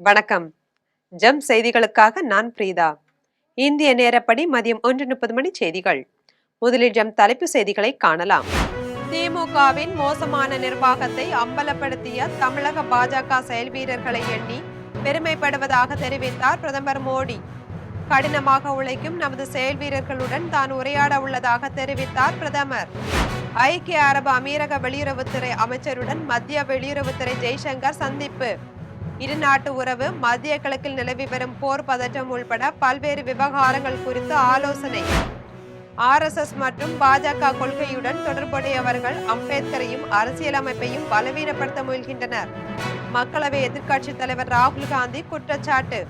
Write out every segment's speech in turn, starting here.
வணக்கம். ஜம் செய்திகளுக்காக நான் பிரீதா. இந்திய நேரப்படி மதியம் 1:30 மணி செய்திகள். முதலில் ஜம் தலைப்பு செய்திகளை காணலாம். திமுகவின் மோசமான நிர்வாகத்தை அம்பலப்படுத்திய தமிழக பாஜக செயல் வீரர்களை எண்ணி பெருமைப்படுவதாக தெரிவித்தார் பிரதமர் மோடி. கடினமாக உழைக்கும் நமது செயல் வீரர்களுடன் தான் உரையாட உள்ளதாக தெரிவித்தார் பிரதமர். ஐக்கிய அரபு அமீரக வெளியுறவுத்துறை அமைச்சருடன் மத்திய வெளியுறவுத்துறை ஜெய்சங்கர் சந்திப்பு. இருநாட்டு உறவு, மத்திய கிழக்கில் நிலவி வரும் போர் பதற்றம் உள்பட பல்வேறு விவகாரங்கள் குறித்து ஆலோசனை. RSS மற்றும் பாஜக கொள்கையுடன் தொடர்புடையவர்கள் அம்பேத்கரையும் அரசியலமைப்பையும் பலவீனப்படுத்த முயல்கின்றனர். மக்களவை எதிர்க்கட்சித் தலைவர் ராகுல் காந்தி குற்றச்சாட்டு.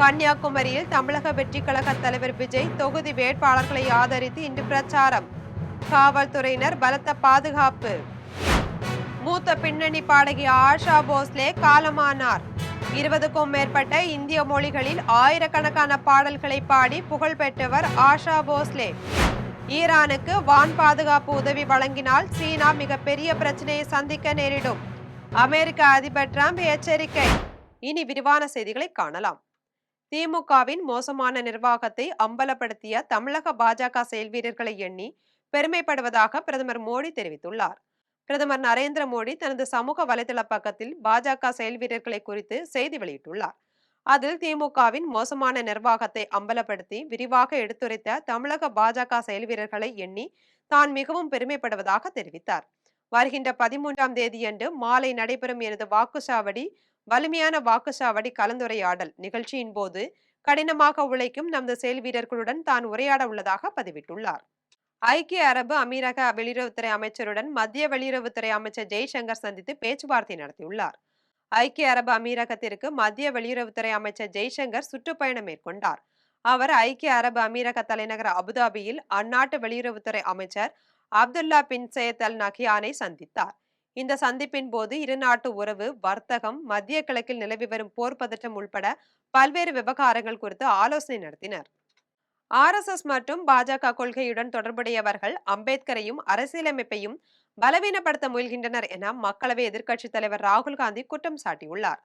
கன்னியாகுமரியில் தமிழக வெற்றி கழக தலைவர் விஜய் தொகுதி வேட்பாளர்களை ஆதரித்து இன்று பிரச்சாரம். காவல்துறையினர் பலத்த பாதுகாப்பு. மூத்த பின்னணி பாடகி ஆஷா போஸ்லே காலமானார். 20க்கும் மேற்பட்ட இந்திய மொழிகளில் ஆயிரக்கணக்கான பாடல்களை பாடி புகழ் பெற்றவர் ஆஷா போஸ்லே. ஈரானுக்கு வான் பாதுகாப்பு உதவி வழங்கினால் சீனா மிகப்பெரிய பிரச்சனையை சந்திக்க நேரிடும். அமெரிக்க அதிபர் டிரம்ப் எச்சரிக்கை. இனி விரிவான செய்திகளை காணலாம். திமுகவின் மோசமான நிர்வாகத்தை அம்பலப்படுத்திய தமிழக பாஜக செயல் வீரர்களை எண்ணி பெருமைப்படுவதாக பிரதமர் மோடி தெரிவித்துள்ளார். பிரதமர் நரேந்திர மோடி தனது சமூக வலைதள பக்கத்தில் பாஜக செயல் வீரர்களை குறித்து செய்தி வெளியிட்டுள்ளார். அதில் திமுகவின் மோசமான நிர்வாகத்தை அம்பலப்படுத்தி விரிவாக எடுத்துரைத்த தமிழக பாஜக செயல் வீரர்களை எண்ணி தான் மிகவும் பெருமைப்படுவதாக தெரிவித்தார். வருகின்ற 13ஆம் தேதியன்று மாலை நடைபெறும் எனது வாக்குச்சாவடி வலிமையான வாக்குச்சாவடி கலந்துரையாடல் நிகழ்ச்சியின் போது கடினமாக உழைக்கும் நமது செயல் வீரர்களுடன் தான் உரையாட உள்ளதாக பதிவிட்டுள்ளார். ஐக்கிய அரபு அமீரக வெளியுறவுத்துறை அமைச்சருடன் மத்திய வெளியுறவுத்துறை அமைச்சர் ஜெய்சங்கர் சந்தித்து பேச்சுவார்த்தை நடத்தியுள்ளார். ஐக்கிய அரபு அமீரகத்திற்கு மத்திய வெளியுறவுத்துறை அமைச்சர் ஜெய்சங்கர் சுற்றுப்பயணம் மேற்கொண்டார். அவர் ஐக்கிய அரபு அமீரக தலைநகர் அபுதாபியில் அந்நாட்டு வெளியுறவுத்துறை அமைச்சர் அப்துல்லா பின் சையத் அல் நஹ்யானை சந்தித்தார். இந்த சந்திப்பின் போது இருநாட்டு உறவு, வர்த்தகம், மத்திய கிழக்கில் நிலவி வரும் போர் பதற்றம் உள்பட பல்வேறு விவகாரங்கள் குறித்து ஆலோசனை நடத்தினர். RSS மற்றும் பாஜக கொள்கையுடன் தொடர்புடையவர்கள் அம்பேத்கரையும் அரசியலமைப்பையும் பலவீனப்படுத்த முயல்கின்றனர் என மக்களவை எதிர்க்கட்சித் தலைவர் ராகுல் காந்தி குற்றம் சாட்டியுள்ளார்.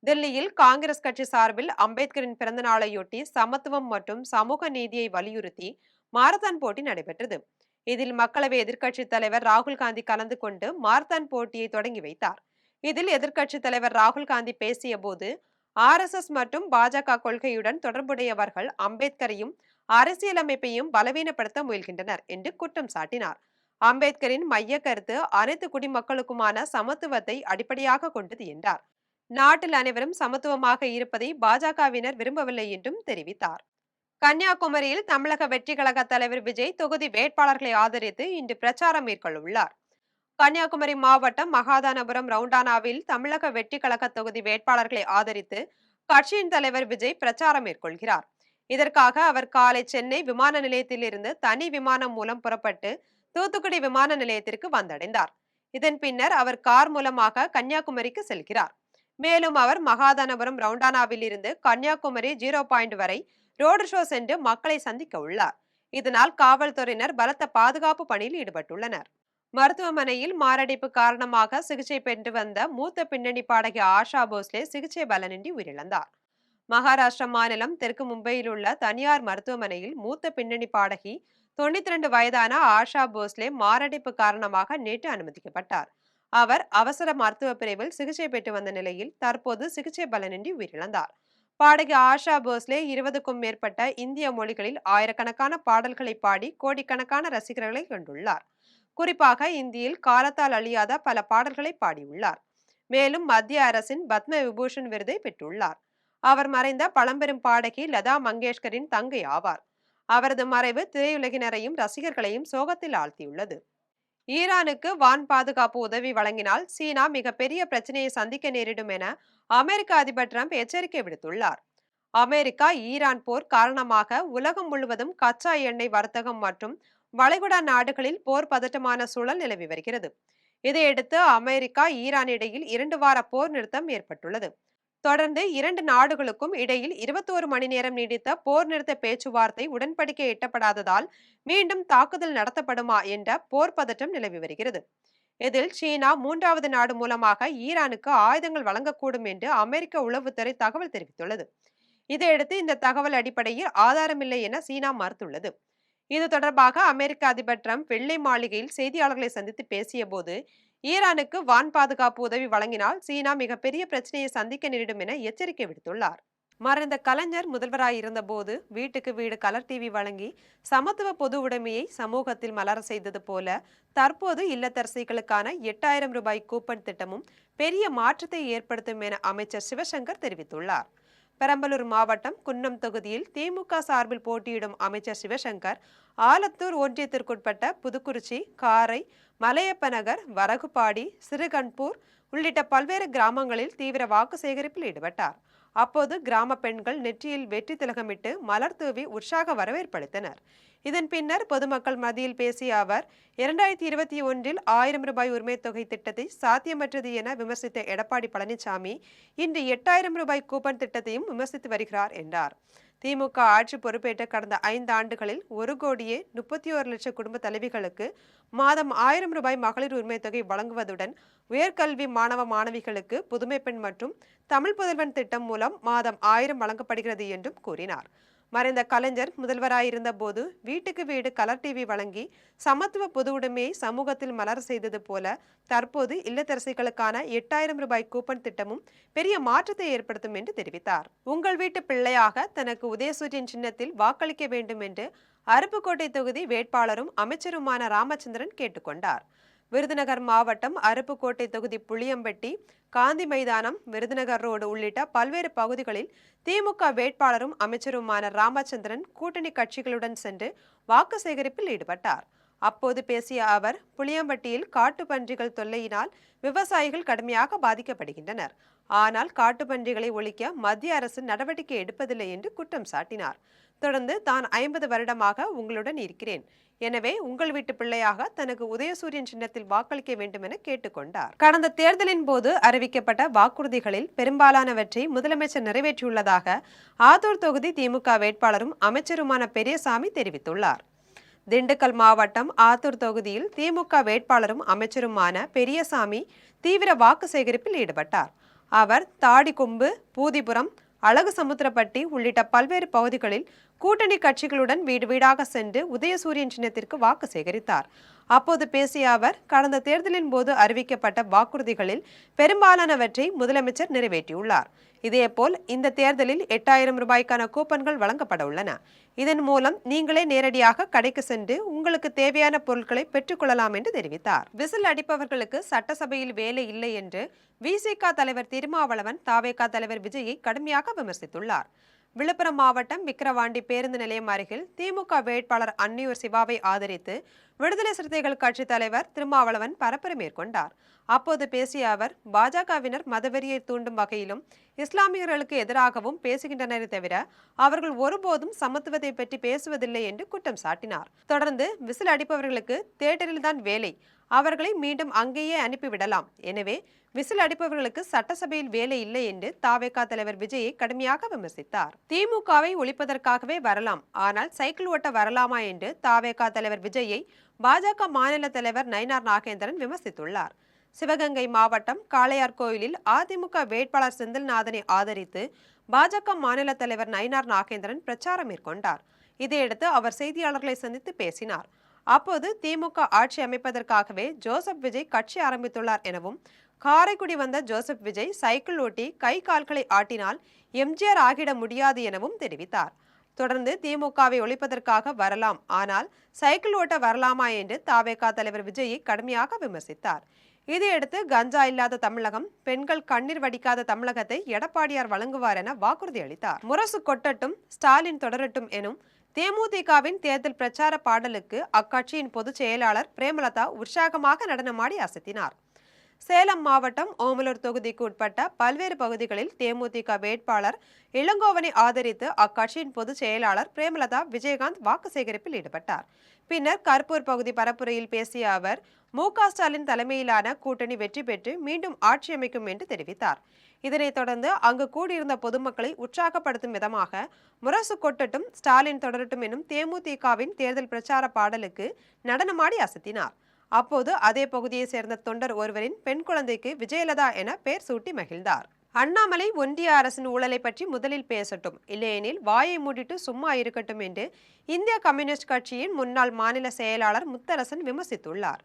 தில்லியில் காங்கிரஸ் கட்சி சார்பில் அம்பேத்கரின் பிறந்த நாளையொட்டி சமத்துவம் மற்றும் சமூக நீதியை வலியுறுத்தி மாரத்தான் போட்டி நடைபெற்றது. இதில் மக்களவை எதிர்க்கட்சித் தலைவர் ராகுல் காந்தி கலந்து கொண்டு மாரத்தான் போட்டியை தொடங்கி வைத்தார். இதில் எதிர்க்கட்சித் தலைவர் ராகுல் காந்தி பேசிய போது RSS மற்றும் பாஜக கொள்கையுடன் தொடர்புடையவர்கள் அம்பேத்கரையும் அரசியலமைப்பையும் பலவீனப்படுத்த முயல்கின்றனர் என்று குற்றம் சாட்டினார். அம்பேத்கரின் மைய கருத்து அனைத்து குடிமக்களுக்குமான சமத்துவத்தை அடிப்படையாக கொண்டது என்றார். நாட்டில் அனைவரும் சமத்துவமாக இருப்பதை பாஜகவினர் விரும்பவில்லை என்றும் தெரிவித்தார். கன்னியாகுமரியில் தமிழக வெற்றி கழக தலைவர் விஜய் தொகுதி வேட்பாளர்களை ஆதரித்து இன்று பிரச்சாரம் மேற்கொள்ளவுள்ளார். கன்னியாகுமரி மாவட்டம் மகாதானபுரம் ரவுண்டானாவில் தமிழக வெற்றி கழக தொகுதி வேட்பாளர்களை ஆதரித்து கட்சியின் தலைவர் விஜய் பிரச்சாரம் மேற்கொள்கிறார். இதற்காக அவர் காலை சென்னை விமான நிலையத்திலிருந்து தனி விமானம் மூலம் புறப்பட்டு தூத்துக்குடி விமான நிலையத்திற்கு வந்தடைந்தார். இதன் பின்னர் அவர் கார் மூலமாக கன்னியாகுமரிக்கு செல்கிறார். மேலும் அவர் மகாதானபுரம் ரவுண்டானாவில் இருந்து கன்னியாகுமரி 0 பாயிண்ட் வரை ரோடு ஷோ சென்று மக்களை சந்திக்க உள்ளார். இதனால் காவல்துறையினர் பலத்த பாதுகாப்பு பணியில் ஈடுபட்டுள்ளனர். மருத்துவமனையில் மாரடைப்பு காரணமாக சிகிச்சை பெற்று வந்த மூத்த பின்னணி பாடகி ஆஷா போஸ்லே சிகிச்சை பலனின்றி உயிரிழந்தார். மகாராஷ்டிரா மாநிலம் தெற்கு மும்பையில் உள்ள தனியார் மருத்துவமனையில் மூத்த பின்னணி பாடகி 92 வயதான ஆஷா போஸ்லே மாரடைப்பு காரணமாக நேற்று அனுமதிக்கப்பட்டார். அவர் அவசர மருத்துவ பிரிவில் சிகிச்சை பெற்று வந்த நிலையில் தற்போது சிகிச்சை பலனின்றி உயிரிழந்தார். பாடகி ஆஷா போஸ்லே 20க்கும் மேற்பட்ட இந்திய மொழிகளில் ஆயிரக்கணக்கான பாடல்களை பாடி கோடிக்கணக்கான ரசிகர்களை கொண்டுள்ளார். குறிப்பாக இந்தியில் காலத்தால் அழியாத பல பாடல்களை பாடியுள்ளார். மேலும் மத்திய அரசின் பத்ம விபூஷன் விருதை பெற்றுள்ளார். அவர் மறைந்த பழம்பெரும் பாடகி லதா மங்கேஷ்கரின் தங்கை ஆவார். அவரது மறைவு திரையுலகினரையும் ரசிகர்களையும் சோகத்தில் ஆழ்த்தியுள்ளது. ஈரானுக்கு வான் பாதுகாப்பு உதவி வழங்கினால் சீனா மிகப்பெரிய பிரச்சனையை சந்திக்க நேரிடும் என அமெரிக்க அதிபர் டிரம்ப் எச்சரிக்கை விடுத்துள்ளார். அமெரிக்கா ஈரான் போர் காரணமாக உலகம் முழுவதும் கச்சா எண்ணெய் வர்த்தகம் மற்றும் வளைகுடா நாடுகளில் போர் பதட்டமான சூழல் நிலவி வருகிறது. இதையடுத்து அமெரிக்கா ஈரான் இடையில் 2 வார போர் நிறுத்தம் ஏற்பட்டுள்ளது. தொடர்ந்து 2 நாடுகளுக்கும் இடையில் 21 மணி நேரம் நீடித்த போர் நிறுத்த பேச்சுவார்த்தை உடன்படிக்கை எட்டப்படாததால் மீண்டும் தாக்குதல் நடத்தப்படுமா என்ற போர் பதட்டம் நிலவி வருகிறது. இதில் சீனா மூன்றாவது நாடு மூலமாக ஈரானுக்கு ஆயுதங்கள் வழங்கக்கூடும் என்று அமெரிக்க உளவுத்துறை தகவல் தெரிவித்துள்ளது. இதையடுத்து இந்த தகவல் அடிப்படையில் ஆதாரமில்லை என சீனா மறுத்துள்ளது. இது தொடர்பாக அமெரிக்க அதிபர் டிரம்ப் வெள்ளை மாளிகையில் செய்தியாளர்களை சந்தித்து பேசிய போது, ஈரானுக்கு வான் பாதுகாப்பு உதவி வழங்கினால் சீனா மிகப்பெரிய பிரச்சனையை சந்திக்க நேரிடும் என எச்சரிக்கை விடுத்துள்ளார். மறைந்த கலைஞர் முதல்வராயிருந்த போது வீட்டுக்கு வீடு கலர் டிவி வழங்கி சமத்துவ பொது உடைமையை சமூகத்தில் மலர செய்தது போல தற்போது இல்லத்தரசிகளுக்கான 8000 ரூபாய் கூப்பன் திட்டமும் பெரிய மாற்றத்தை ஏற்படுத்தும் என அமைச்சர் சிவசங்கர் தெரிவித்துள்ளார். பெரம்பலூர் மாவட்டம் குன்னம் தொகுதியில் திமுக சார்பில் போட்டியிடும் அமைச்சர் சிவசங்கர் ஆலத்தூர் ஒன்றியத்திற்குட்பட்ட புதுக்குறிச்சி, காரை, மலையப்பநகர், வரகுபாடி, சிறுகன்பூர் உள்ளிட்ட பல்வேறு கிராமங்களில் தீவிர வாக்கு சேகரிப்பில் ஈடுபட்டார். அப்போது கிராம பெண்கள் நெற்றியில் வெற்றி திலகமிட்டு மலர் தூவி உற்சாக வரவேற்பளித்தனர். இதன் பின்னர் பொதுமக்கள் மத்தியில் பேசிய அவர் 2021 1000 ரூபாய் உரிமை தொகை திட்டத்தை சாத்தியமற்றது என விமர்சித்த எடப்பாடி பழனிசாமி இன்று 8000 ரூபாய் கூப்பன் திட்டத்தையும் விமர்சித்து வருகிறார் என்றார். திமுக ஆட்சி பொறுப்பேற்ற கடந்த 5 ஆண்டுகளில் 1,31,00,000 குடும்ப தலைவிகளுக்கு மாதம் 1000 ரூபாய் மகளிர் உரிமை தொகை வழங்குவதுடன் உயர்கல்வி மாணவ மாணவிகளுக்கு புதுமை பெண் மற்றும் தமிழ் புதல்வன் திட்டம் மூலம் மாதம் 1000 வழங்கப்படுகிறது என்றும் கூறினார். மறைந்த கலைஞர் முதல்வராயிருந்த போது வீட்டுக்கு வீடு கலர் டிவி வழங்கி சமத்துவ பொது உடைமையை சமூகத்தில் மலர செய்தது போல தற்போது இல்லத்தரசிகளுக்கான 8000 ரூபாய் கூப்பன் திட்டமும் பெரிய மாற்றத்தை ஏற்படுத்தும் என்று தெரிவித்தார். உங்கள் வீட்டு பிள்ளையாக தனக்கு உதயசூரியன் சின்னத்தில் வாக்களிக்க வேண்டும் என்று அருப்புக்கோட்டை தொகுதி வேட்பாளரும் அமைச்சருமான ராமச்சந்திரன் கேட்டுக்கொண்டார். விருதுநகர் மாவட்டம் அருப்புக்கோட்டை தொகுதி புளியம்பட்டி, காந்தி மைதானம், விருதுநகர் ரோடு உள்ளிட்ட பல்வேறு பகுதிகளில் திமுக வேட்பாளரும் அமைச்சருமான ராமச்சந்திரன் கூட்டணி கட்சிகளுடன் சென்று வாக்கு சேகரிப்பில் ஈடுபட்டார். அப்போது பேசிய அவர், புளியம்பட்டியில் காட்டுப்பன்றிகள் தொல்லையினால் விவசாயிகள் கடுமையாக பாதிக்கப்படுகின்றனர். ஆனால் காட்டுப்பன்றிகளை ஒழிக்க மத்திய அரசு நடவடிக்கை எடுப்பதில்லை என்று குற்றம் சாட்டினார். தொடர்ந்து தான் 50 வருடமாக உங்களுடன் இருக்கிறேன், எனவே உங்கள் வீட்டு பிள்ளையாக தனக்கு உதயசூரியன் சின்னத்தில் வாக்களிக்க வேண்டும் என கேட்டுக்கொண்டார். கடந்த தேர்தலின் போது அறிவிக்கப்பட்ட வாக்குறுதிகளில் பெரும்பாலானவற்றை முதலமைச்சர் நிறைவேற்றியுள்ளதாக ஆத்தூர் தொகுதி திமுக வேட்பாளரும் அமைச்சருமான பெரியசாமி தெரிவித்துள்ளார். திண்டுக்கல் மாவட்டம் ஆத்தூர் தொகுதியில் திமுக வேட்பாளரும் அமைச்சருமான பெரியசாமி தீவிர வாக்கு சேகரிப்பில் ஈடுபட்டார். அவர் தாடிக்கொம்பு, பூதிபுரம், அழகு சமுத்திரப்பட்டி உள்ளிட்ட பல்வேறு பகுதிகளில் கூட்டணி கட்சிகளுடன் வீடு வீடாக சென்று உதயசூரியன் சின்னத்திற்கு வாக்கு சேகரித்தார். அப்போது பேசிய அவர், கடந்த தேர்தலின் போது அறிவிக்கப்பட்ட வாக்குறுதிகளில் பெரும்பாலானவற்றை முதலமைச்சர் நிறைவேற்றியுள்ளார். இதேபோல் இந்த தேர்தலில் 8000 ரூபாய்க்கான கூப்பன்கள் வழங்கப்பட உள்ளன. இதன் மூலம் நீங்களே நேரடியாக கடைக்கு சென்று உங்களுக்கு தேவையான பொருட்களை பெற்றுக்கொள்ளலாம் என்று தெரிவித்தார். விசில் அடிப்பவர்களுக்கு சட்டசபையில் வேலை இல்லை என்று விசிக தலைவர் திருமாவளவன் தாவேகா தலைவர் விஜயை கடுமையாக விமர்சித்துள்ளார். விழுப்புரம் மாவட்டம் விக்கிரவாண்டி பேருந்து நிலையம் அருகில் திமுக வேட்பாளர் அன்னியூர் சிவாவை ஆதரித்து விடுதலை சிறுத்தைகள் கட்சி தலைவர் திருமாவளவன் பரப்புரை மேற்கொண்டார். அப்போது பேசிய அவர், பாஜகவினர் மதவெறியை தூண்டும் வகையிலும் இஸ்லாமியர்களுக்கு எதிராகவும் பேசுகின்றனரே தவிர அவர்கள் ஒருபோதும் சமத்துவத்தை பற்றி பேசுவதில்லை என்று குற்றம் சாட்டினார். தொடர்ந்து, விசில் அடிப்பவர்களுக்கு தியேட்டரில்தான் வேலை, அவர்களை மீண்டும் அங்கேயே அனுப்பிவிடலாம், எனவே விசில் அடிப்பவர்களுக்கு சட்டசபையில் வேலை இல்லை என்று தாவேகா தலைவர் விஜயை கடுமையாக விமர்சித்தார். திமுகவை ஒழிப்பதற்காகவே வரலாம், ஆனால் சைக்கிள் ஓட்ட வரலாமா என்று தாவேகா தலைவர் விஜயை பாஜக மாநில தலைவர் நயினார் நாகேந்திரன் விமர்சித்துள்ளார். சிவகங்கை மாவட்டம் காளையார்கோயிலில் அதிமுக வேட்பாளர் செந்தில்நாதனை ஆதரித்து பாஜக மாநில தலைவர் நயினார் நாகேந்திரன் பிரச்சாரம் மேற்கொண்டார். இதையடுத்து அவர் செய்தியாளர்களை சந்தித்து பேசினார். அப்போது திமுக ஆட்சி அமைப்பதற்காகவே ஜோசப் விஜய் கட்சி ஆரம்பித்துள்ளார் எனவும், காரைக்குடி வந்த ஜோசப் விஜய் சைக்கிள் ஓட்டி கை கால்களை ஆட்டினால் எம்ஜிஆர் ஆகிட முடியாது எனவும் தெரிவித்தார். தொடர்ந்து, திமுகவை ஒழிப்பதற்காக வரலாம், ஆனால் சைக்கிள் ஓட்ட வரலாமா என்று தாவேகா தலைவர் விஜயை கடுமையாக விமர்சித்தார். இதையடுத்து, கஞ்சா இல்லாத தமிழகம், பெண்கள் கண்ணீர் வடிக்காத தமிழகத்தை எடப்பாடியார் வழங்குவார் என வாக்குறுதி அளித்தார். முரசு கொட்டட்டும், ஸ்டாலின் தொடரட்டும் எனும் தேமுதிகவின் தேர்தல் பிரச்சார பாடலுக்கு அக்கட்சியின் பொதுச் செயலாளர் பிரேமலதா உற்சாகமாக நடனமாடி அசத்தினார். சேலம் மாவட்டம் ஓமலூர் தொகுதிக்கு உட்பட்ட பல்வேறு பகுதிகளில் தேமுதிக வேட்பாளர் இளங்கோவனை ஆதரித்து அக்கட்சியின் பொதுச் செயலாளர் பிரேமலதா விஜயகாந்த் வாக்கு சேகரிப்பில் ஈடுபட்டார். பின்னர் கருப்பூர் பகுதி பரப்புரையில் பேசிய அவர், மு.க. ஸ்டாலின் தலைமையிலான கூட்டணி வெற்றி பெற்று மீண்டும் ஆட்சி அமைக்கும் என்று தெரிவித்தார். இதனைத் தொடர்ந்து அங்கு கூடியிருந்த பொதுமக்களை உற்சாகப்படுத்தும் விதமாக முரசு கொட்டட்டும், ஸ்டாலின் தொடரட்டும் எனும் தேமுதிகவின் தேர்தல் பிரச்சார பாடலுக்கு நடனமாடி அசத்தினார். அப்போது அதே பகுதியை சேர்ந்த தொண்டர் ஒருவரின் பெண் குழந்தைக்கு விஜயலதா என பெயர் சூட்டி மகிழ்ந்தார். அண்ணாமலை ஒன்றிய அரசின் ஊழலை பற்றி முதலில் பேசட்டும், இல்லையெனில் வாயை மூடிட்டு சும்மா இருக்கட்டும் என்று இந்திய கம்யூனிஸ்ட் கட்சியின் முன்னாள் மாநில செயலாளர் முத்தரசன் விமர்சித்துள்ளார்.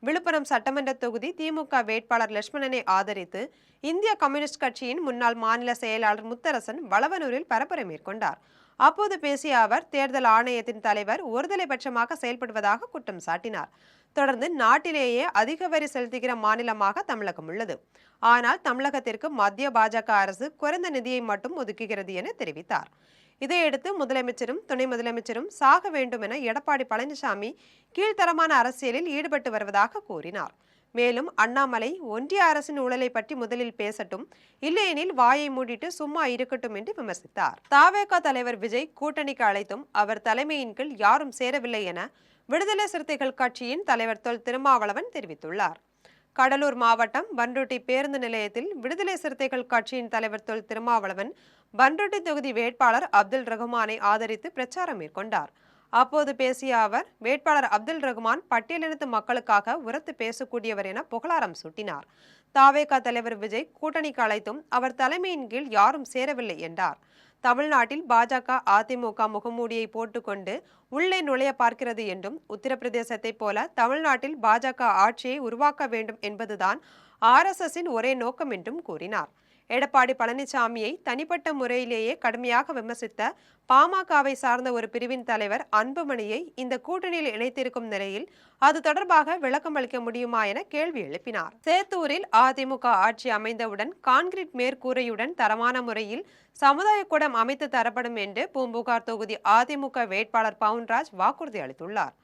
விழுப்புரம் சட்டமன்ற தொகுதி திமுக வேட்பாளர் லட்சுமணனை ஆதரித்து இந்திய கம்யூனிஸ்ட் கட்சியின் முன்னாள் மாநில செயலாளர் முத்தரசன் வளவனூரில் பரப்புரை மேற்கொண்டார். அப்போது பேசிய அவர், தேர்தல் ஆணையத்தின் தலைவர் ஒருதலை பட்சமாக செயல்படுவதாக குற்றம் சாட்டினார். தொடர்ந்து நாட்டிலேயே அதிக வரி செலுத்துகிற மாநிலமாக தமிழகம் உள்ளது. ஆனால் தமிழகத்திற்கு மத்திய பாஜக அரசு குறைந்த நிதியை மட்டும் ஒதுக்குகிறது என தெரிவித்தார். இதையடுத்து முதலமைச்சரும் துணை முதலமைச்சரும் சாக வேண்டும் என எடப்பாடி பழனிசாமி கீழ்த்தரமான அரசியலில் ஈடுபட்டு வருவதாக கூறினார். மேலும் அண்ணாமலை ஒன்றிய அரசின் ஊழலை பற்றி முதலில் பேசட்டும், இல்லையெனில் வாயை மூடிட்டு சும்மா இருக்கட்டும் என்று விமர்சித்தார். தவேக தலைவர் விஜய் கூட்டணிக்கு அழைத்தும் அவர் தலைமையின் கீழ் யாரும் சேரவில்லை என விடுதலை சிறுத்தைகள் கட்சியின் தலைவர் தொல் திருமாவளவன் தெரிவித்துள்ளார். கடலூர் மாவட்டம் பண்ருட்டி பேருந்து நிலையத்தில் விடுதலை சிறுத்தைகள் கட்சியின் தலைவர் தொல் திருமாவளவன் பண்ருட்டி தொகுதி வேட்பாளர் அப்துல் ரகுமானை ஆதரித்து பிரச்சாரம் மேற்கொண்டார். அப்போது பேசிய அவர், வேட்பாளர் அப்துல் ரகுமான் பட்டியலினத்து மக்களுக்காக உரத்து பேசக்கூடியவர் என புகழாரம் சூட்டினார். தவேக தலைவர் விஜய் கூட்டணிக்கு அழைத்தும் அவர் தலைமையின் கீழ் யாரும் சேரவில்லை என்றார். தமிழ்நாட்டில் பாஜக அதிமுக முகமூடியை போட்டுக்கொண்டு உள்ளே நுழைய பார்க்கிறது என்றும், உத்தரப்பிரதேசத்தை போல தமிழ்நாட்டில் பாஜக ஆட்சியை உருவாக்க வேண்டும் என்பதுதான் RSSின் ஒரே நோக்கம் என்றும் கூறினார். எடப்பாடி பழனிசாமியை தனிப்பட்ட முறையிலேயே கடுமையாக விமர்சித்த பாமகவை சார்ந்த ஒரு பிரிவின் தலைவர் அன்புமணியை இந்த கூட்டணியில் இணைத்திருக்கும் நிலையில் அது தொடர்பாக விளக்கம் அளிக்க முடியுமா என கேள்வி எழுப்பினார். சேத்தூரில் அதிமுக ஆட்சி அமைந்தவுடன் கான்கிரீட் மேற்கூரையுடன் தரமான முறையில் சமுதாய கூடம் அமைத்து தரப்படும் என்று பூம்புகார் தொகுதி அதிமுக வேட்பாளர் பவுன்ராஜ் வாக்குறுதி அளித்துள்ளார்.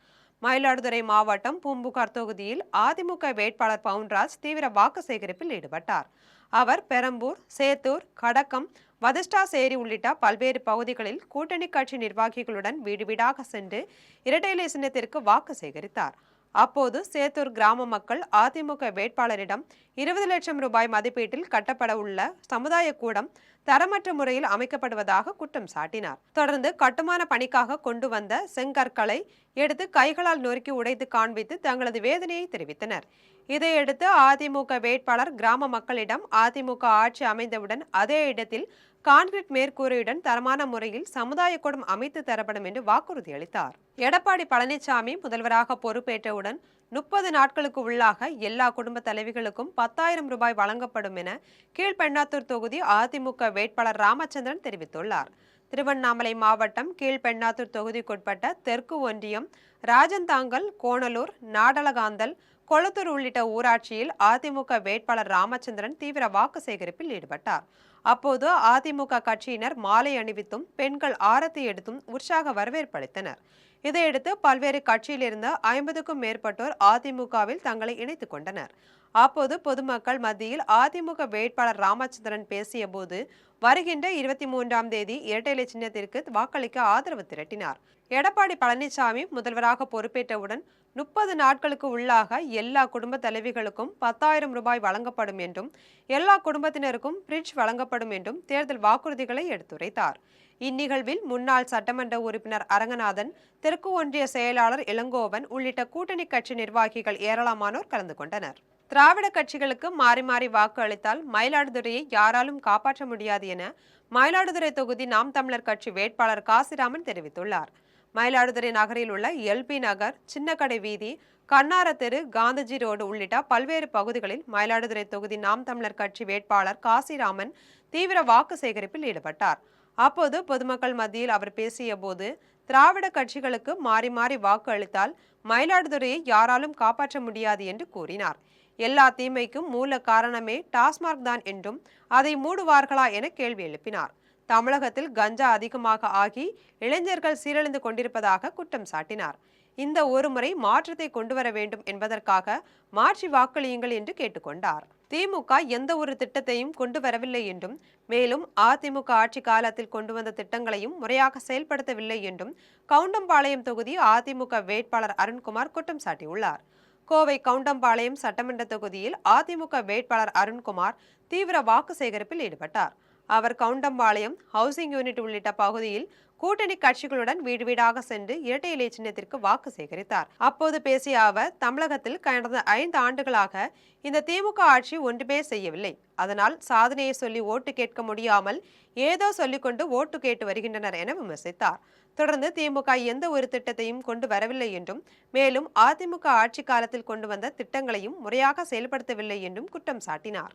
மயிலாடுதுறை மாவட்டம் பூம்புகார் தொகுதியில் அதிமுக வேட்பாளர் பவுன்ராஜ் தீவிர வாக்கு சேகரிப்பில் ஈடுபட்டார். அவர் பெரம்பூர், சேத்தூர், கடக்கம், வதிஷ்டாசேரி உள்ளிட்ட பல்வேறு பகுதிகளில் கூட்டணி கட்சி நிர்வாகிகளுடன் வீடு வீடாக சென்று இரட்டை இலை சின்னத்திற்கு வாக்கு சேகரித்தார். அப்போது சேத்தூர் கிராம மக்கள் அதிமுக வேட்பாளரிடம் 20 லட்சம் ரூபாய் மதிப்பீட்டில் கட்டப்பட உள்ள சமுதாய கூடம் தரமற்ற முறையில் அமைக்கப்படுவதாக குற்றம் சாட்டினார். தொடர்ந்து கட்டுமான பணிக்காக கொண்டு வந்த செங்கற்களை எடுத்து கைகளால் நொறுக்கி உடைத்து காண்பித்து தங்களது வேதனையை தெரிவித்தனர். இதையடுத்து அதிமுக வேட்பாளர் கிராம மக்களிடம் அதிமுக ஆட்சி அமைந்தவுடன் அதே இடத்தில் கான்கிரீட் மேற்கூரையுடன் தரமான முறையில் சமுதாய கூடம் அமைத்து தரப்படும் என்று வாக்குறுதி அளித்தார். எடப்பாடி பழனிசாமி முதல்வராக பொறுப்பேற்றவுடன் 30 நாட்களுக்கு உள்ளாக எல்லா குடும்ப தலைவிகளுக்கும் 10,000 ரூபாய் வழங்கப்படும் என கீழ்பெண்ணாத்தூர் தொகுதி அதிமுக வேட்பாளர் ராமச்சந்திரன் தெரிவித்துள்ளார். திருவண்ணாமலை மாவட்டம் கீழ்பெண்ணாத்தூர் தொகுதிக்குட்பட்ட தெற்கு ஒன்றியம் ராஜந்தாங்கல், கோணலூர், நாடலகாந்தல், கொளத்தூர் உள்ளிட்ட ஊராட்சியில் அதிமுக வேட்பாளர் ராமச்சந்திரன் தீவிர வாக்கு சேகரிப்பில் ஈடுபட்டார். அப்போது அதிமுக கட்சியினர் மாலை அணிவித்தும் பெண்கள் ஆரத்தி எடுத்தும் உற்சாக வரவேற்பளித்தனர். இதையடுத்து பல்வேறு கட்சியிலிருந்து 50க்கும் மேற்பட்டோர் அதிமுகவில் தங்களை இணைத்துக் கொண்டனர். அப்போது பொதுமக்கள் மத்தியில் அதிமுக வேட்பாளர் ராமச்சந்திரன் பேசிய போது, வருகின்ற 23ஆம் தேதி இரட்டை இலை சின்னத்திற்கு வாக்களிக்க ஆதரவு திரட்டினார். எடப்பாடி பழனிசாமி முதல்வராக பொறுப்பேற்றவுடன் 30 நாட்களுக்கு உள்ளாக எல்லா குடும்ப தலைவிகளுக்கும் 10,000 ரூபாய் வழங்கப்படும் என்றும், எல்லா குடும்பத்தினருக்கும் பிரிட்ஜ் வழங்கப்படும் என்றும் தேர்தல் வாக்குறுதிகளை எடுத்துரைத்தார். இந்நிகழ்வில் முன்னாள் சட்டமன்ற உறுப்பினர் அரங்கநாதன், தெற்கு ஒன்றிய செயலாளர் இளங்கோவன் உள்ளிட்ட கூட்டணி கட்சி நிர்வாகிகள் ஏராளமானோர் கலந்து கொண்டனர். திராவிட கட்சிகளுக்கு மாறி மாறி வாக்கு அளித்தால் மயிலாடுதுறையை யாராலும் காப்பாற்ற முடியாது என மயிலாடுதுறை தொகுதி நாம் தமிழர் கட்சி வேட்பாளர் காசிராமன் தெரிவித்துள்ளார். மயிலாடுதுறை நகரில் உள்ள LP நகர், சின்னக்கடை வீதி, கண்ணார தெரு, காந்திஜி ரோடு உள்ளிட்ட பல்வேறு பகுதிகளில் மயிலாடுதுறை தொகுதி நாம் தமிழர் கட்சி வேட்பாளர் காசிராமன் தீவிர வாக்கு சேகரிப்பில் ஈடுபட்டார். அப்போது பொதுமக்கள் மத்தியில் அவர் பேசிய போது, திராவிட கட்சிகளுக்கு மாறி மாறி வாக்கு அளித்தால் மயிலாடுதுறையை யாராலும் காப்பாற்ற முடியாது என்று கூறினார். எல்லா தீமைக்கும் மூல காரணமே டாஸ்மாக் தான் என்றும் அதை மூடுவார்களா என கேள்வி எழுப்பினார். தமிழகத்தில் கஞ்சா அதிகமாக ஆகி இளைஞர்கள் சீரழிந்து கொண்டிருப்பதாக குற்றம் சாட்டினார். இந்த ஒரு முறை மாற்றத்தை கொண்டு வர வேண்டும் என்பதற்காக மாற்றி வாக்களியுங்கள் என்று கேட்டுக்கொண்டார். திமுக எந்த ஒரு திட்டத்தையும் கொண்டு வரவில்லை என்றும், மேலும் அதிமுக ஆட்சி காலத்தில் கொண்டு வந்த திட்டங்களையும் முறையாக செயல்படுத்தவில்லை என்றும் கவுண்டம்பாளையம் தொகுதி அதிமுக வேட்பாளர் அருண்குமார் குற்றம் சாட்டியுள்ளார். கோவை கவுண்டம்பாளையம் சட்டமன்ற தொகுதியில் அதிமுக வேட்பாளர் அருண்குமார் தீவிர வாக்கு சேகரிப்பில் ஈடுபட்டார். அவர் கவுண்டம்பாளையம் ஹவுசிங் யூனிட் உள்ளிட்ட பகுதியில் கூட்டணி கட்சிகளுடன் வீடு வீடாக சென்று இரட்டை இலை சின்னத்திற்கு வாக்கு சேகரித்தார். அப்போது பேசிய அவர், தமிழகத்தில் கடந்த 5 ஆண்டுகளாக இந்த திமுக ஆட்சி ஒன்றுமே செய்யவில்லை. அதனால் சாதனையை சொல்லி ஓட்டு கேட்க முடியாமல் ஏதோ சொல்லிக்கொண்டு ஓட்டு கேட்டு வருகின்றனர் என விமர்சித்தார். தொடர்ந்து திமுக எந்த ஒரு திட்டத்தையும் கொண்டு வரவில்லை என்றும், மேலும் அதிமுக ஆட்சி காலத்தில் கொண்டு வந்த திட்டங்களையும் முறையாக செயல்படுத்தவில்லை என்றும் குற்றம் சாட்டினார்.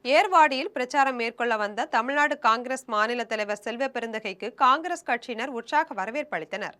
ஏர்வாடியில் பிரச்சாரம் மேற்கொள்ள வந்த தமிழ்நாடு காங்கிரஸ் மாநில தலைவர் செல்வ பெருந்தகைக்கு காங்கிரஸ் கட்சியினர் உற்சாக வரவேற்பு அளித்தனர்.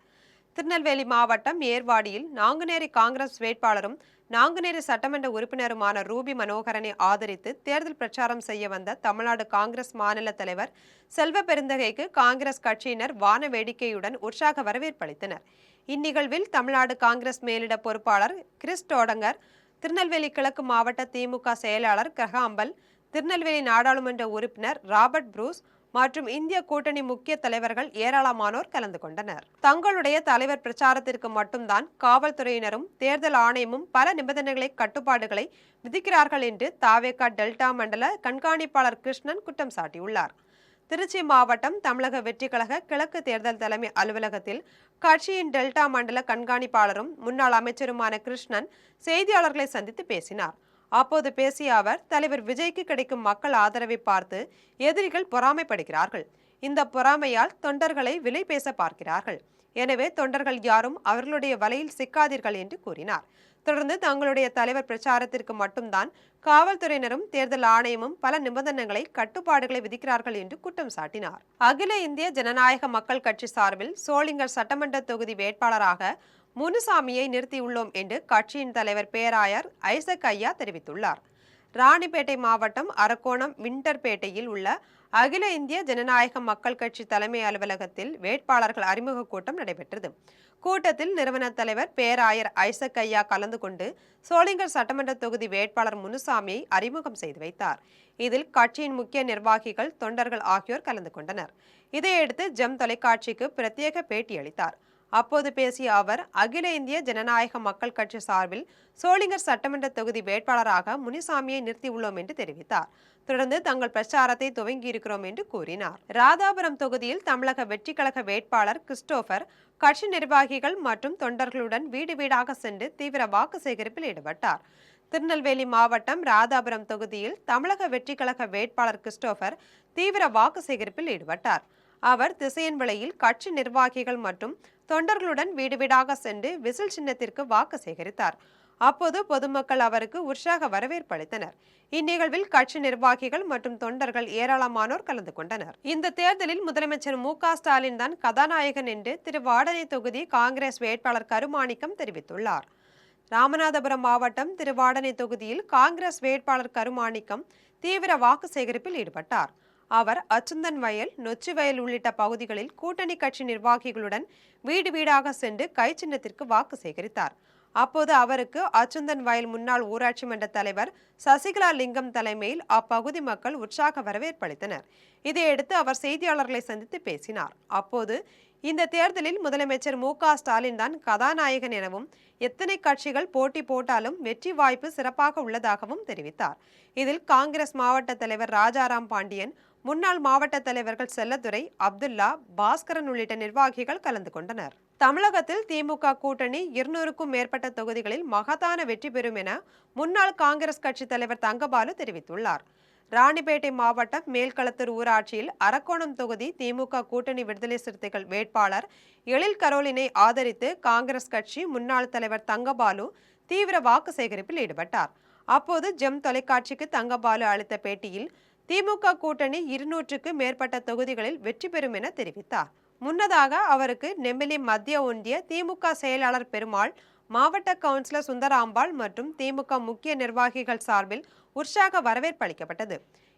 திருநெல்வேலி மாவட்டம் ஏர்வாடியில் நாங்குநேரி காங்கிரஸ் வேட்பாளரும் நாங்குநேரி சட்டமன்ற உறுப்பினருமான ரூபி மனோகரனை ஆதரித்து தேர்தல் பிரச்சாரம் செய்ய வந்த தமிழ்நாடு காங்கிரஸ் மாநில தலைவர் செல்வ பெருந்தகைக்கு காங்கிரஸ் கட்சியினர் வான வேடிக்கையுடன் உற்சாக வரவேற்பு அளித்தனர். இந்நிகழ்வில் தமிழ்நாடு காங்கிரஸ் மேலிட பொறுப்பாளர் கிறிஸ் டோடங்கர், திருநெல்வேலி கிழக்கு மாவட்ட திமுக செயலாளர் கிரகாம்பல், திருநெல்வேலி நாடாளுமன்ற உறுப்பினர் ராபர்ட் புரூஸ் மற்றும் இந்திய கூட்டணி முக்கிய தலைவர்கள் ஏராளமானோர் கலந்து கொண்டனர். தங்களுடைய தலைவர் பிரச்சாரத்திற்கு மட்டும்தான் காவல்துறையினரும் தேர்தல் ஆணையமும் பல நிபந்தனைகளை கட்டுப்பாடுகளை விதிக்கிறார்கள் என்று தாவேகா டெல்டா மண்டல கண்காணிப்பாளர் கிருஷ்ணன் குற்றம் சாட்டியுள்ளார். திருச்சி மாவட்டம் தமிழக வெற்றி கழக கிழக்கு தேர்தல் தலைமை அலுவலகத்தில் கட்சியின் டெல்டா மண்டல கண்காணிப்பாளரும் முன்னாள் அமைச்சருமான கிருஷ்ணன் செய்தியாளர்களை சந்தித்து பேசினார். அப்போது பேசிய அவர், தலைவர் விஜய்க்கு கிடைக்கும் மக்கள் ஆதரவை பார்த்து எதிரிகள் பொறாமைப்படுகிறார்கள். இந்த பொறாமையால் தொண்டர்களை விலை பேச பார்க்கிறார்கள். எனவே தொண்டர்கள் யாரும் அவர்களுடைய வலையில் சிக்காதீர்கள் என்று கூறினார். தொடர்ந்து தங்களுடைய தலைவர் பிரச்சாரத்திற்கு மட்டும்தான் காவல்துறையினரும் தேர்தல் ஆணையமும் பல நிபந்தனைகளை கட்டுப்பாடுகளை விதிக்கிறார்கள் என்று குற்றம் சாட்டினார். அகில இந்திய ஜனநாயக மக்கள் கட்சி சார்பில் சோளிங்கர் சட்டமன்ற தொகுதி வேட்பாளராக முனுசாமியை நிறுத்தியுள்ளோம் என்று கட்சியின் தலைவர் பேராயர் ஐசக் ஐயா தெரிவித்துள்ளார். ராணிப்பேட்டை மாவட்டம் அரக்கோணம் விண்டர்பேட்டையில் உள்ள அகில இந்திய ஜனநாயக மக்கள் கட்சி தலைமை அலுவலகத்தில் வேட்பாளர்கள் அறிமுக கூட்டம் நடைபெற்றது. கூட்டத்தில் நிறுவன தலைவர் பேராயர் ஐசக் ஐயா கலந்து கொண்டு சோளிங்கர் சட்டமன்ற தொகுதி வேட்பாளர் முனுசாமியை அறிமுகம் செய்து வைத்தார். இதில் கட்சியின் முக்கிய நிர்வாகிகள், தொண்டர்கள் ஆகியோர் கலந்து கொண்டனர். இதையடுத்து ஜெம் தொலைக்காட்சிக்கு பிரத்யேக பேட்டியளித்தார். அப்போது பேசிய அவர், அகில இந்திய ஜனநாயக மக்கள் கட்சி சார்பில் சோளிங்கர் சட்டமன்ற தொகுதி வேட்பாளராக முனுசாமியை நிறுத்தியுள்ளோம் என்று தெரிவித்தார். தொடர்ந்து தங்கள் பிரச்சாரத்தை துவங்கியிருக்கிறோம் என்று கூறினார். ராதாபுரம் தொகுதியில் தமிழக வெற்றி கழக வேட்பாளர் கிறிஸ்டோபர் கட்சி நிர்வாகிகள் மற்றும் தொண்டர்களுடன் வீடு வீடாக சென்று தீவிர வாக்கு சேகரிப்பில் ஈடுபட்டார். திருநெல்வேலி மாவட்டம் ராதாபுரம் தொகுதியில் தமிழக வெற்றி கழக வேட்பாளர் கிறிஸ்டோபர் தீவிர வாக்கு சேகரிப்பில் ஈடுபட்டார். அவர் திசையன்விளையில் கட்சி நிர்வாகிகள் மற்றும் தொண்டர்களுடன் வீடு வீடாக சென்று விசில் சின்னத்திற்கு வாக்கு சேகரித்தார். அப்போது பொதுமக்கள் அவருக்கு உற்சாக வரவேற்பு அளித்தனர். இந்நிகழ்வில் கட்சி நிர்வாகிகள் மற்றும் தொண்டர்கள் ஏராளமானோர் கலந்து கொண்டனர். இந்த தேர்தலில் முதலமைச்சர் மு.க. ஸ்டாலின் தான் கதாநாயகன் என்று திருவாடனை தொகுதி காங்கிரஸ் வேட்பாளர் கருமாணிக்கம் தெரிவித்துள்ளார். ராமநாதபுரம் மாவட்டம் திருவாடனை தொகுதியில் காங்கிரஸ் வேட்பாளர் கருமாணிக்கம் தீவிர வாக்கு சேகரிப்பில் ஈடுபட்டார். அவர் அச்சுந்தன் வயல், நொச்சி வயல் உள்ளிட்ட பகுதிகளில் கூட்டணி கட்சி நிர்வாகிகளுடன் வீடு வீடாக சென்று கை சின்னத்திற்கு வாக்கு சேகரித்தார். அப்போது அவருக்கு அச்சுந்தன் வயல் முன்னாள் ஊராட்சி மன்ற தலைவர் சசிகலா லிங்கம் தலைமையில் அப்பகுதி மக்கள் உற்சாக வரவேற்பு அளித்தனர். இதையடுத்து அவர் செய்தியாளர்களை சந்தித்து பேசினார். அப்போது இந்த தேர்தலில் முதலமைச்சர் மு.க. ஸ்டாலின் தான் கதாநாயகன் எனவும், எத்தனை கட்சிகள் போட்டி போட்டாலும் வெற்றி வாய்ப்பு சிறப்பாக உள்ளதாகவும் தெரிவித்தார். இதில் காங்கிரஸ் மாவட்ட தலைவர் ராஜாராம் பாண்டியன், முன்னாள் மாவட்ட தலைவர்கள் செல்லதுரை, அப்துல்லா, பாஸ்கரன் உள்ளிட்ட நிர்வாகிகள் கலந்து கொண்டனர். தமிழகத்தில் திமுக கூட்டணி 200க்கும் மேற்பட்ட தொகுதிகளில் மகத்தான வெற்றி பெறும் என முன்னாள் காங்கிரஸ் கட்சி தலைவர் தங்கபாலு தெரிவித்துள்ளார். ராணிப்பேட்டை மாவட்டம் மேல்களத்தூர் ஊராட்சியில் அரக்கோணம் தொகுதி திமுக கூட்டணி விடுதலை சிறுத்தைகள் வேட்பாளர் எழில் கரோலினை ஆதரித்து காங்கிரஸ் கட்சி முன்னாள் தலைவர் தங்கபாலு தீவிர வாக்கு சேகரிப்பில் ஈடுபட்டார். அப்போது ஜெம் தொலைக்காட்சிக்கு தங்கபாலு அளித்த பேட்டியில், திமுக கூட்டணி 200க்கு மேற்பட்ட தொகுதிகளில் வெற்றி பெறும் என தெரிவித்தார். முன்னதாக அவருக்கு நெமிலி மத்திய ஒன்றிய திமுக செயலாளர் பெருமாள், மாவட்ட கவுன்சிலர் சுந்தராம்பாள் மற்றும் திமுக முக்கிய நிர்வாகிகள் சார்பில் உற்சாக வரவேற்பு அளிக்கப்பட்டது.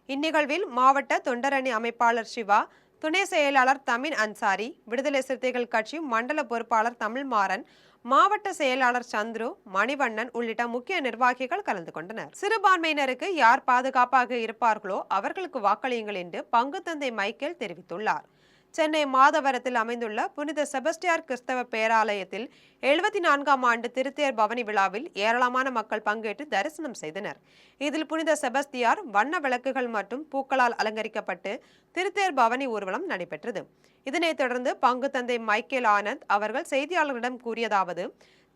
இந்நிகழ்வில் மாவட்ட தொண்டரணி அமைப்பாளர் சிவா, துணை செயலாளர் தமின் அன்சாரி, விடுதலை சிறுத்தைகள் கட்சி மண்டல பொறுப்பாளர் தமிழ்மாறன், மாவட்ட செயலாளர் சந்துரு, மணிவண்ணன் உள்ளிட்ட முக்கிய நிர்வாகிகள் கலந்து கொண்டனர். சிறுபான்மையினருக்கு யார் பாதுகாப்பாக இருப்பார்களோ அவர்களுக்கு வாக்களியுங்கள் என்று பங்குத்தந்தை மைக்கேல் தெரிவித்துள்ளார். சென்னை மாதவரத்தில் அமைந்துள்ள புனித செபஸ்டியார் கிறிஸ்தவ பேராலயத்தில் 74ஆம் ஆண்டு திருத்தேர் பவனி விழாவில் ஏராளமான மக்கள் பங்கேற்று தரிசனம் செய்தனர். இதில் புனித செபஸ்தியார் வண்ண விளக்குகள் மற்றும் பூக்களால் அலங்கரிக்கப்பட்டு திருத்தேர் பவனி ஊர்வலம் நடைபெற்றது. இதனைத் தொடர்ந்து பங்கு தந்தை மைக்கேல் ஆனந்த் அவர்கள் செய்தியாளர்களிடம் கூறியதாவது: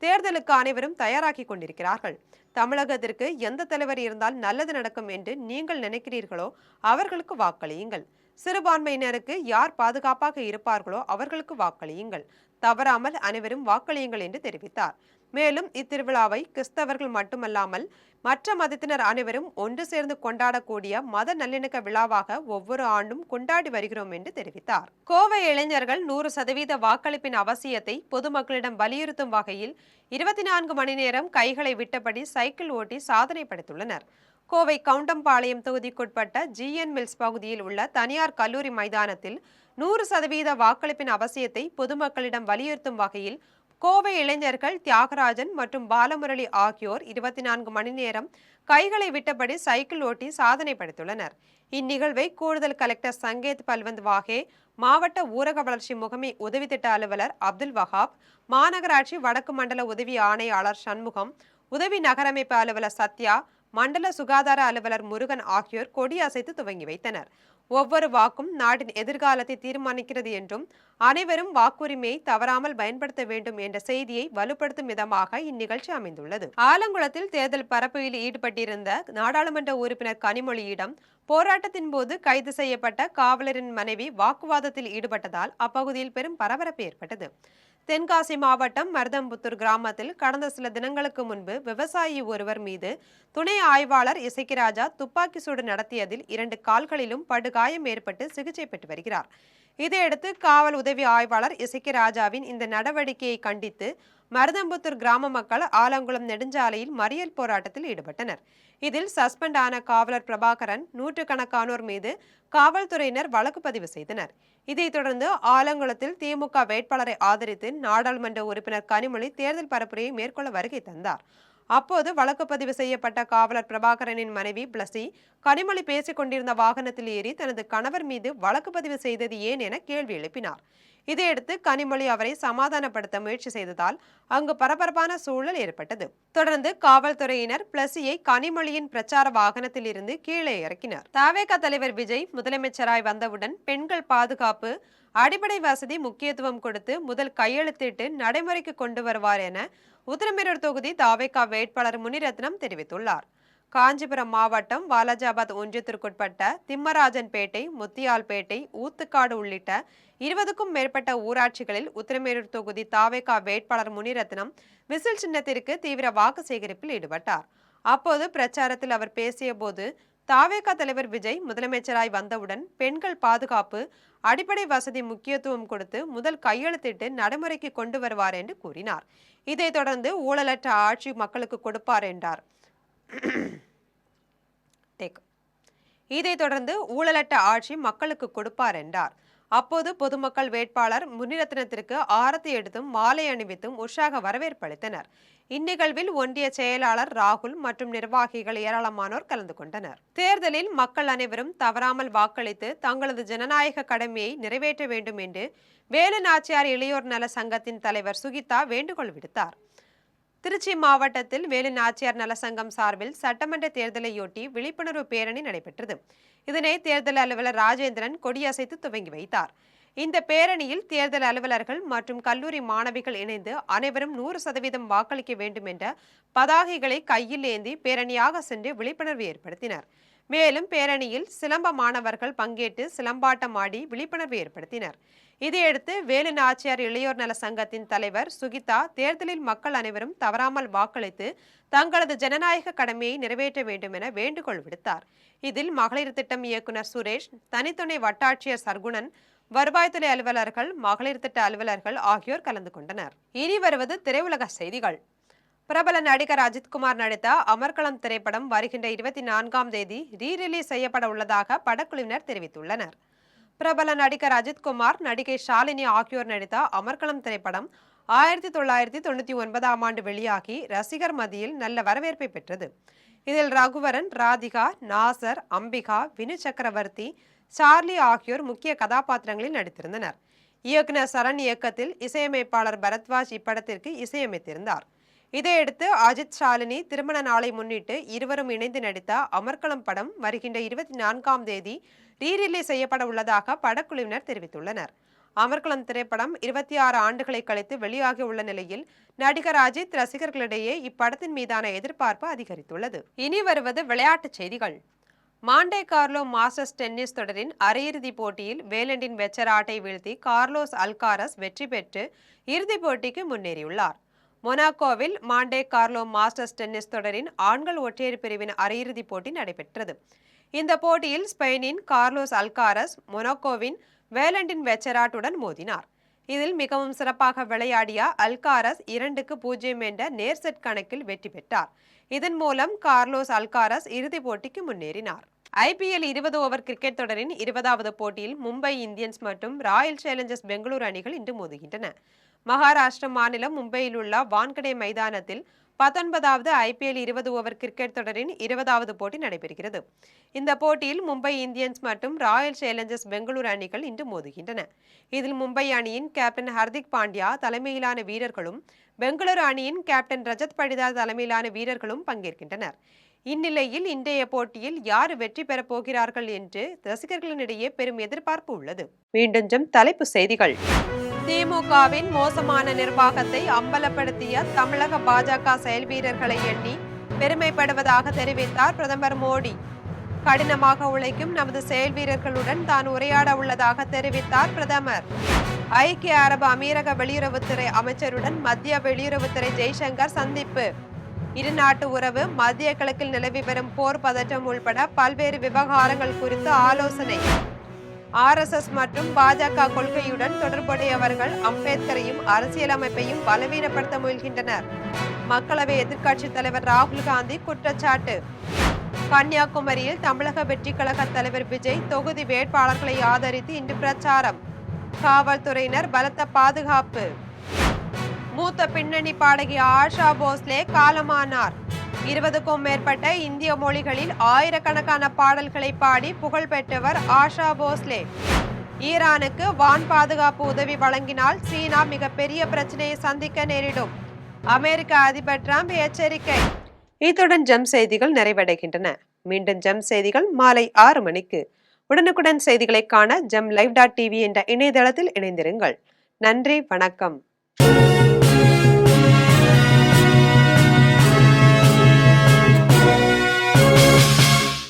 தேர்தலுக்கு அனைவரும் தயாராகி கொண்டிருக்கிறார்கள். தமிழகத்திற்கு எந்த தலைவர் இருந்தால் நல்லது நடக்கும் என்று நீங்கள் நினைக்கிறீர்களோ அவர்களுக்கு வாக்களியுங்கள். சிறுபான்மையினருக்கு யார் பாதுகாப்பாக இருப்பார்களோ அவர்களுக்கு வாக்களியுங்கள். தவறாமல் அனைவரும் வாக்களியுங்கள் என்று தெரிவித்தார். மேலும் இத்திருவிழாவை கிறிஸ்தவர்கள் மட்டுமல்லாமல் மற்ற மதத்தினர் அனைவரும் ஒன்று சேர்ந்து கொண்டாடக்கூடிய மத நல்லிணக்க விழாவாக ஒவ்வொரு ஆண்டும் கொண்டாடி வருகிறோம் என்று தெரிவித்தார். கோவை இளைஞர்கள் 100% வாக்களிப்பின் அவசியத்தை பொதுமக்களிடம் வலியுறுத்தும் வகையில் 24 மணி நேரம் கைகளை விட்டபடி சைக்கிள் ஓட்டி சாதனை படைத்துள்ளனர். கோவை கவுண்டம்பாளையம் தொகுதிக்குட்பட்ட ஜிஎன் மில்ஸ் பகுதியில் உள்ள தனியார் கல்லூரி மைதானத்தில் 100% வாக்களிப்பின் அவசியத்தை பொதுமக்களிடம் வலியுறுத்தும் வகையில் கோவை இளைஞர்கள் தியாகராஜன் மற்றும் பாலமுரளி ஆகியோர் 24 மணி நேரம் கைகளை விட்டபடி சைக்கிள் ஓட்டி சாதனை படைத்துள்ளனர். இந்நிகழ்வை கூடுதல் கலெக்டர் சங்கேத் பல்வந்த் வாகே, மாவட்ட ஊரக வளர்ச்சி முகமை உதவி திட்ட அலுவலர் அப்துல் வஹாப், மாநகராட்சி வடக்கு மண்டல உதவி ஆணையாளர் சண்முகம், உதவி நகரமைப்பு அலுவலர் சத்யா, மண்டல சுகாதார அலுவலர் முருகன் ஆகியோர் கொடியசைத்து துவங்கி வைத்தனர். ஒவ்வொரு வாக்கும் நாட்டின் எதிர்காலத்தை தீர்மானிக்கிறது என்றும் அனைவரும் வாக்குரிமையை தவறாமல் பயன்படுத்த வேண்டும் என்ற செய்தியை வலுப்படுத்தும் விதமாக இந்நிகழ்ச்சி அமைந்துள்ளது. ஆலங்குளத்தில் தேர்தல் பரப்புரையில் ஈடுபட்டிருந்த நாடாளுமன்ற உறுப்பினர் கனிமொழியிடம் போராட்டத்தின் போது கைது செய்யப்பட்ட காவலரின் மனைவி வாக்குவாதத்தில் ஈடுபட்டதால் அப்பகுதியில் பெரும் பரபரப்பு ஏற்பட்டது. தென்காசி மாவட்டம் மருதம்புத்தூர் கிராமத்தில் கடந்த சில தினங்களுக்கு முன்பு விவசாயி ஒருவர் மீது துணை ஆய்வாளர் இசைக்கிராஜா துப்பாக்கி சூடு நடத்தியதில் 2 கால்களிலும் படுகாயம் ஏற்பட்டு சிகிச்சை பெற்று வருகிறார். இதையடுத்து காவல் உதவி ஆய்வாளர் இசைக்கிராஜாவின் இந்த நடவடிக்கையை கண்டித்து மருதம்புத்தூர் கிராம மக்கள் ஆலங்குளம் நெடுஞ்சாலையில் மறியல் போராட்டத்தில் ஈடுபட்டனர். இதில் சஸ்பெண்ட் ஆன காவலர் பிரபாகரன் நூற்றுக்கணக்கானோர் மீது காவல்துறையினர் வழக்கு பதிவு செய்தனர். இதைத் தொடர்ந்து ஆலங்குளத்தில் திமுக வேட்பாளரை ஆதரித்து நாடாளுமன்ற உறுப்பினர் கனிமொழி தேர்தல் பரப்புரையை மேற்கொள்ள வருகை தந்தார். அப்போது வழக்கு பதிவு செய்யப்பட்ட காவலர் பிரபாகரனின் மனைவி பிளஸி கனிமொழி பேசிக் கொண்டிருந்த வாகனத்தில் ஏறி தனது கணவர் மீது வழக்கு பதிவு செய்தது ஏன் என கேள்வி எழுப்பினார். இதையடுத்து கனிமொழி அவரை சமாதானப்படுத்த முயற்சி செய்ததால் அங்கு பரபரப்பான சூழல் ஏற்பட்டது. தொடர்ந்து காவல்துறையினர் பிளஸியை கனிமொழியின் பிரச்சார வாகனத்தில் இருந்து கீழே இறக்கினர். தவேக தலைவர் விஜய் முதலமைச்சராய் வந்தவுடன் பெண்கள் பாதுகாப்பு, அடிப்படை வசதி முக்கியத்துவம் கொடுத்து முதல் கையெழுத்திட்டு நடைமுறைக்கு கொண்டு வருவார் என உத்திரமேரூர் தொகுதி தவேக வேட்பாளர் முனிரத்னம் தெரிவித்துள்ளார். காஞ்சிபுரம் மாவட்டம் வாலாஜாபாத் ஒன்றியத்திற்குட்பட்ட திம்மராஜன்பேட்டை, முத்தியால்பேட்டை, ஊத்துக்காடு உள்ளிட்ட 20க்கும் மேற்பட்ட ஊராட்சிகளில் உத்திரமேரூர் தொகுதி தவேக வேட்பாளர் முனிரத்னம் விசில் சின்னத்திற்கு தீவிர வாக்கு சேகரிப்பில் ஈடுபட்டார். அப்போது பிரச்சாரத்தில் அவர் பேசிய போது தவேக தலைவர் விஜய் முதலமைச்சராய் வந்தவுடன் பெண்கள் பாதுகாப்பு, அடிப்படை வசதி முக்கியத்துவம் கொடுத்து முதல் கையெழுத்திட்டு நடைமுறைக்கு கொண்டு வருவார் என்று கூறினார். இதைத் தொடர்ந்து ஊழலற்ற ஆட்சி மக்களுக்கு கொடுப்பார் என்றார். இதைத் தொடர்ந்து ஊழலற்ற ஆட்சி மக்களுக்கு கொடுப்பார் என்றார். அப்போது பொதுமக்கள் வேட்பாளர் முனிரத்னத்திற்கு ஆரத்தி எடுத்தும் மாலை அணிவித்தும் உற்சாக வரவேற்பு அளித்தனர். இந்நிகழ்வில் ஒன்றிய செயலாளர் ராகுல் மற்றும் நிர்வாகிகள் ஏராளமானோர் கலந்து கொண்டனர். தேர்தலில் மக்கள் அனைவரும் தவறாமல் வாக்களித்து தங்களது ஜனநாயக கடமையை நிறைவேற்ற வேண்டும் என்று வேலு நாச்சியார் இளையோர் நல சங்கத்தின் தலைவர் சுகிதா வேண்டுகோள் விடுத்தார். திருச்சி மாவட்டத்தில் வேலு நாச்சியார் நல சங்கம் சார்பில் சட்டமன்ற தேர்தலையொட்டி விழிப்புணர்வு பேரணி நடைபெற்றது. இதனை தேர்தல் அலுவலர் ராஜேந்திரன் கொடியசைத்து துவங்கி வைத்தார். இந்த பேரணியில் தேர்தல் அலுவலர்கள் மற்றும் கல்லூரி மாணவிகள் இணைந்து அனைவரும் 100% வாக்களிக்க வேண்டும் என்ற பதாகைகளை கையில் ஏந்தி பேரணியாக சென்று விழிப்புணர்வு ஏற்படுத்தினர். மேலும் பேரணியில் சிலம்ப மாணவர்கள் பங்கேற்று சிலம்பாட்டம் ஆடி விழிப்புணர்வு ஏற்படுத்தினர். இதையடுத்து வேலு நாச்சியார் இளையோர் நல சங்கத்தின் தலைவர் சுகிதா தேர்தலில் மக்கள் அனைவரும் தவறாமல் வாக்களித்து தங்களது ஜனநாயக கடமையை நிறைவேற்ற வேண்டும் என வேண்டுகோள் விடுத்தார். இதில் மகளிர் திட்டம் இயக்குனர் சுரேஷ், தனித்துணை வட்டாட்சியர் சர்க்குணன், வருவாய்த்துறை அலுவலர்கள், மகளிர் திட்ட அலுவலர்கள் ஆகியோர் கலந்து கொண்டனர். இனி வருவது திரையுலக செய்திகள். பிரபல நடிகர் அஜித்குமார் நடித்த அமர்க்களம் திரைப்படம் வருகின்ற 24ஆம் தேதி ரீரிலீஸ் செய்யப்பட உள்ளதாக படக்குழுவினர் தெரிவித்துள்ளனர். பிரபல நடிகர் அஜித்குமார், நடிகை ஷாலினி ஆகியோர் நடித்த அமர்க்களம் திரைப்படம் 1999ஆம் ஆண்டு வெளியாகி ரசிகர் மத்தியில் நல்ல வரவேற்பை பெற்றது. இதில் ரகுவரன், ராதிகா, நாசர், அம்பிகா, வினு சக்கரவர்த்தி, சார்லி ஆகியோர் முக்கிய கதாபாத்திரங்களில் நடித்திருந்தனர். இயக்குனர் சரண் இயக்கத்தில் இசையமைப்பாளர் பரத்வாஜ் இப்படத்திற்கு இசையமைத்திருந்தார். இதையடுத்து அஜித், ஷாலினி திருமண நாளை முன்னிட்டு இருவரும் இணைந்து நடித்த அமர்க்களம் படம் வருகின்ற 24ஆம் தேதி ரீரிலீஸ் செய்யப்பட உள்ளதாக படக்குழுவினர் தெரிவித்துள்ளனர். அமர்க்களம் திரைப்படம் 26 ஆண்டுகளை கழித்து வெளியாகி உள்ள நிலையில் நடிகர் அஜித் ரசிகர்களிடையே இப்படத்தின் மீதான எதிர்பார்ப்பு அதிகரித்துள்ளது. இனி வருவது விளையாட்டுச் செய்திகள். மாண்டே கார்லோ மாஸ்டர்ஸ் டென்னிஸ் தொடரின் அரையிறுதிப் போட்டியில் வேலண்டின் வெச்சராட்டை வீழ்த்தி கார்லோஸ் அல்காரஸ் வெற்றி பெற்று இறுதிப் போட்டிக்கு முன்னேறியுள்ளார். மொனாக்கோவில் மாண்டே கார்லோ மாஸ்டர்ஸ் டென்னிஸ் தொடரின் ஆண்கள் ஒற்றையர் பிரிவின் அரையிறுதிப் போட்டி நடைபெற்றது. இந்த போட்டியில் ஸ்பெயினின் கார்லோஸ் அல்காரஸ் மொனாக்கோவின் வேலண்டின் வெச்சராட்டுடன் மோதினார். இதில் மிகவும் சிறப்பாக விளையாடிய அல்காரஸ் 2-0 என்ற நேர் செட் கணக்கில் வெற்றி பெற்றார். இதன் மூலம் கார்லோஸ் அல்காரஸ் இறுதிப் போட்டிக்கு முன்னேறினார். IPL 20 ஓவர் கிரிக்கெட் தொடரின் 20வது போட்டியில் மும்பை இந்தியன்ஸ் மற்றும் ராயல் சேலஞ்சர்ஸ் பெங்களூரு அணிகள் இன்று மோதுகின்றன. மகாராஷ்டிர மாநிலம் மும்பையில் உள்ள வான்கடே மைதானத்தில் 19வது IPL 20 ஓவர் கிரிக்கெட் தொடரின் 20வது போட்டி நடைபெறுகிறது. இந்த போட்டியில் மும்பை இந்தியன்ஸ் மற்றும் ராயல் சேலஞ்சர்ஸ் பெங்களூரு அணிகள் இன்று மோதுகின்றன. இதில் மும்பை அணியின் கேப்டன் ஹர்திக் பாண்டியா தலைமையிலான வீரர்களும் பெங்களூரு அணியின் கேப்டன் ரஜத் படிதார் தலைமையிலான வீரர்களும் பங்கேற்கின்றனர். இந்நிலையில் இன்றைய போட்டியில் யார் வெற்றி பெறப் போகிறார்கள் என்று ரசிகர்களிடையே பெரும் எதிர்பார்ப்பு உள்ளது. மீண்டும் தலைப்பு செய்திகள். திமுகவின் மோசமான நிர்வாகத்தை அம்பலப்படுத்திய தமிழக பாஜக செயல் வீரர்களை எண்ணி பெருமைப்படுவதாக தெரிவித்தார் பிரதமர் மோடி. கடினமாக உழைக்கும் நமது செயல் வீரர்களுடன் தான் உரையாட உள்ளதாக தெரிவித்தார் பிரதமர். ஐக்கிய அரபு அமீரக வெளியுறவுத்துறை அமைச்சருடன் மத்திய வெளியுறவுத்துறை ஜெய்சங்கர் சந்திப்பு. இருநாட்டு உறவு, மத்திய கிழக்கில் நிலவி வரும் போர் பதற்றம் உள்பட பல்வேறு விவகாரங்கள் குறித்து ஆலோசனை. RSS மற்றும் பாஜக கொள்கையுடன் தொடர்புடையவர்கள் அம்பேத்கரையும் அரசியலமைப்பையும் பலவீனப்படுத்த முயல்கின்றனர். மக்களவை எதிர்க்கட்சித் தலைவர் ராகுல் காந்தி குற்றச்சாட்டு. கன்னியாகுமரியில் தமிழக வெற்றி கழக தலைவர் விஜய் தொகுதி வேட்பாளர்களை ஆதரித்து இன்று பிரச்சாரம். காவல்துறையினர் பலத்த பாதுகாப்பு. மூத்த பின்னணி பாடகி ஆஷா போஸ்லே காலமானார். 20க்கும் மேற்பட்ட இந்திய மொழிகளில் ஆயிரக்கணக்கான பாடல்களை பாடி புகழ் பெற்றவர் ஆஷா போஸ்லே. ஈரானுக்கு வான் பாதுகாப்பு உதவி வழங்கினால் சீனா மிகப்பெரிய பிரச்சனையை சந்திக்க நேரிடும். அமெரிக்க அதிபர் டிரம்ப் எச்சரிக்கை. இத்துடன் ஜெம் செய்திகள் நிறைவடைகின்றன. மீண்டும் ஜெம் செய்திகள் மாலை 6 மணிக்கு. உடனுக்குடன் செய்திகளை காண ஜெம் live.tv என்ற இணையதளத்தில் இணைந்திருங்கள். நன்றி, வணக்கம்.